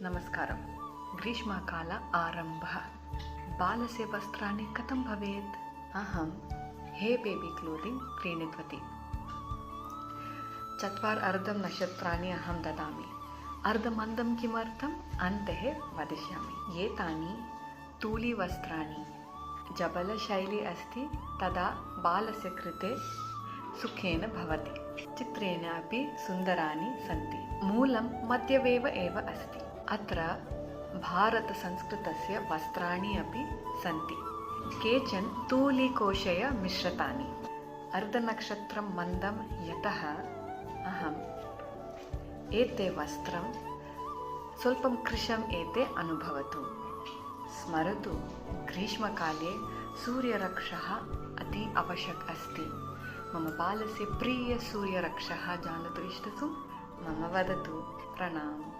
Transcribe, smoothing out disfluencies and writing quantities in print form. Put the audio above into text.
नमस्कारं। ग्रीष्मकाल आरम्भः। बालस्य वस्त्राणि कथं भवेत्? अहं हे बेबी क्लोदिङ्ग् क्रीणितवती। 4 अर्धनक्षत्राणि अहं ददामि। अर्धमन्दं किमर्थम्? अन्ते वदिष्यामि। एतानि तूलीवस्त्राणि जबलशैली अस्ति, तदा बालस्य कृते सुखेन भवति। चित्रेण अपि सुन्दराणि सन्ति। मूलं मध्यमेव एव अस्ति। अत्र भारतसंस्कृतस्य वस्त्राणि अपि सन्ति। केचन तूलीकोशय मिश्रितानि। अर्धनक्षत्रं मन्दं यतः अहम् एते वस्त्रं स्वल्पं कृशम् एते अनुभवतु। स्मरतु, ग्रीष्मकाले सूर्यरक्षः अति आवश्यकः अस्ति। मम बालस्य प्रियसूर्यरक्षः जानातु इष्टतु? मम वदतु। प्रणाम।